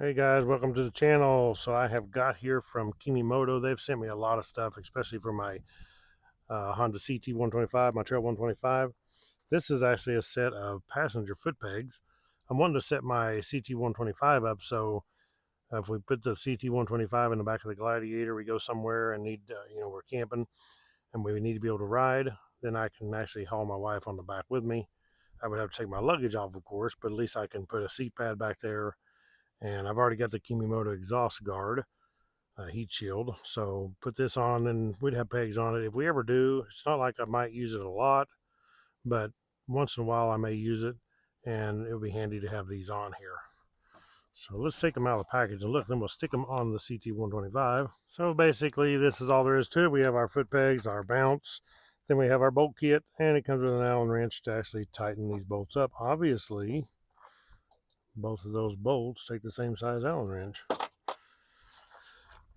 Hey guys, welcome to the channel. So I have got here from Kemimoto. They've sent me a lot of stuff, especially for my Honda CT125, my Trail 125. This is actually a set of passenger foot pegs. I'm wanting to set my CT125 up so if we put the CT125 in the back of the Gladiator, we go somewhere and need, we're camping and we need to be able to ride, then I can actually haul my wife on the back with me. I would have to take my luggage off, of course, but at least I can put a seat pad back there. And I've already got the Kemimoto exhaust guard, heat shield. So put this on and we'd have pegs on it. If we ever do, it's not like I might use it a lot, but once in a while I may use it and it would be handy to have these on here. So let's take them out of the package and look, then we'll stick them on the CT125. So basically this is all there is to it. We have our foot pegs, our bounce, then we have our bolt kit, and it comes with an Allen wrench to actually tighten these bolts up. Obviously, both of those bolts take the same size Allen wrench.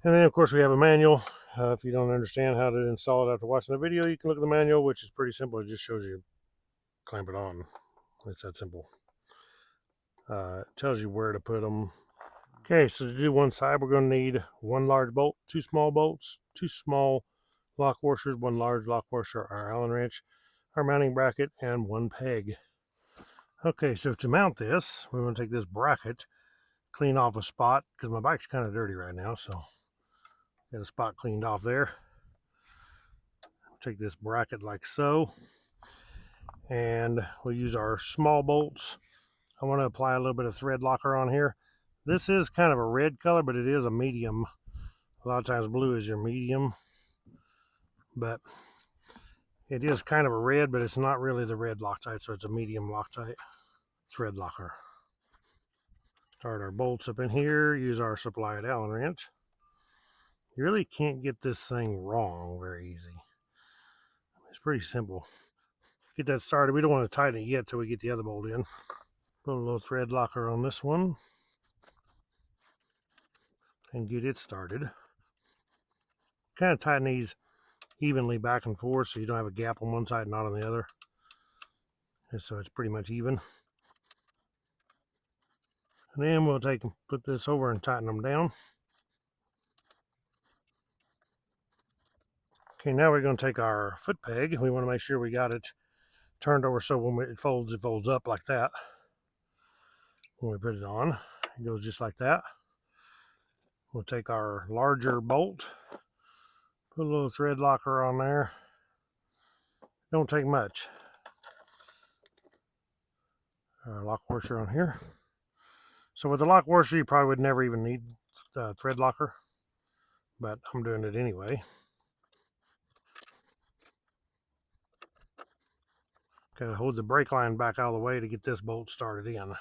And then of course we have a manual. If you don't understand how to install it after watching the video, you can look at the manual, which is pretty simple. It just shows you clamp it on. It's that simple. It tells you where to put them. Okay, so to do one side, we're going to need one large bolt, two small bolts, two small lock washers, one large lock washer, our Allen wrench, our mounting bracket, and one peg. Okay, so to mount this, we want to take this bracket, clean off a spot, because my bike's kind of dirty right now, so get a spot cleaned off there. Take this bracket like so, and we'll use our small bolts. I want to apply a little bit of thread locker on here. This is kind of a red color, but it is a medium. A lot of times blue is your medium, but it is kind of a red, but it's not really the red Loctite, so it's a medium Loctite thread locker. Start our bolts up in here, use our supplied Allen wrench. You really can't get this thing wrong very easy. It's pretty simple. Get that started. We don't want to tighten it yet till we get the other bolt in. Put a little thread locker on this one and get it started. Kind of tighten these evenly back and forth so you don't have a gap on one side and not on the other. And so it's pretty much even. And then we'll put this over and tighten them down. Okay, now we're going to take our foot peg. We want to make sure we got it turned over so when it folds up like that. When we put it on, it goes just like that. We'll take our larger bolt, put a little thread locker on there. Don't take much. Our lock washer on here. So with the lock washer, you probably would never even need thread locker, but I'm doing it anyway. Gotta hold the brake line back out of the way to get this bolt started in.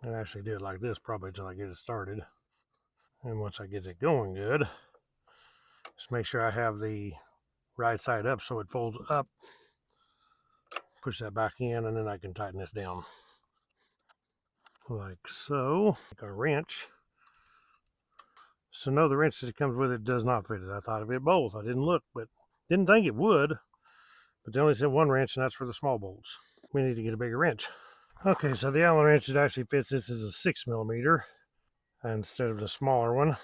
I actually do it like this probably until I get it started. And once I get it going good, just make sure I have the right side up so it folds up. Push that back in, and then I can tighten this down. Like so. Take our wrench. So no, the wrench that comes with it does not fit it. I thought of it both. I didn't look, but didn't think it would. But they only said one wrench, and that's for the small bolts. We need to get a bigger wrench. Okay, so the Allen wrench that actually fits this is a 6mm instead of the smaller one.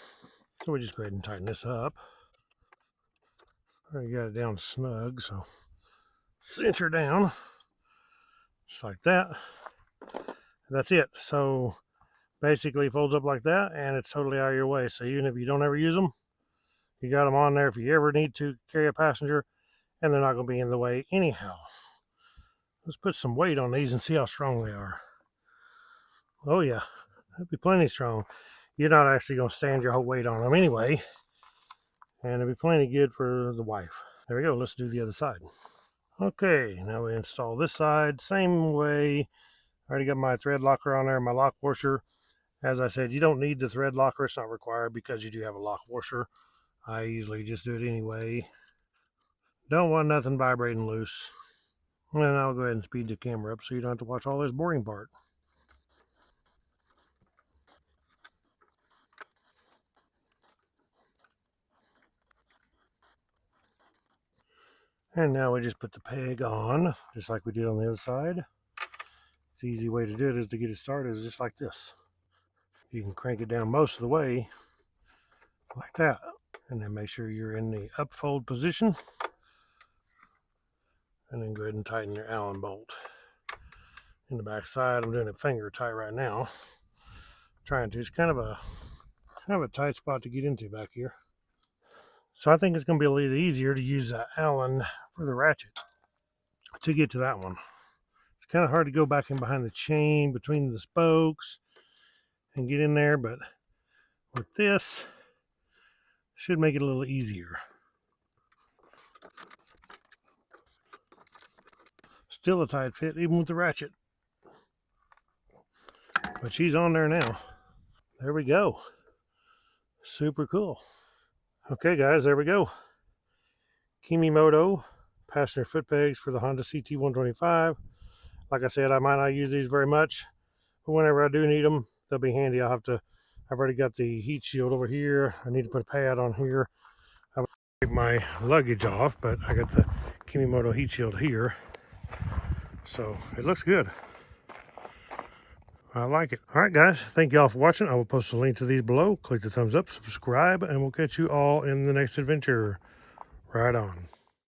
So we just go ahead and tighten this up. Already got it down snug, so cinch her down. Just like that. That's it. So basically it folds up like that, and it's totally out of your way. So even if you don't ever use them, you got them on there if you ever need to carry a passenger, and they're not going to be in the way anyhow. Let's put some weight on these and see how strong they are. Oh yeah, they'll be plenty strong. You're not actually going to stand your whole weight on them anyway, and it'll be plenty good for the wife. There we go. Let's do the other side. Okay, now we install this side same way. I already got my thread locker on there, my lock washer. As I said, you don't need the thread locker. It's not required because you do have a lock washer. I usually just do it anyway. Don't want nothing vibrating loose. And I'll go ahead and speed the camera up so you don't have to watch all this boring part. And now we just put the peg on, just like we did on the other side. The easy way to do it is to get it started is just like this. You can crank it down most of the way like that. And then make sure you're in the upfold position. And then go ahead and tighten your Allen bolt. In the back side, I'm doing it finger tight right now. Trying to. It's kind of a tight spot to get into back here. So I think it's going to be a little easier to use that Allen for the ratchet to get to that one. It's kind of hard to go back in behind the chain between the spokes and get in there, but with this, should make it a little easier. Still a tight fit, even with the ratchet. But she's on there now. There we go. Super cool. Okay, guys, there we go. Kemimoto passenger foot pegs for the Honda CT125. Like I said, I might not use these very much, but whenever I do need them, they'll be handy. I've already got the heat shield over here. I need to put a pad on here. I would take my luggage off, but I got the Kemimoto heat shield here. So it looks good. I like it. All right, guys. Thank you all for watching. I will post a link to these below. Click the thumbs up, subscribe, and we'll catch you all in the next adventure. Right on.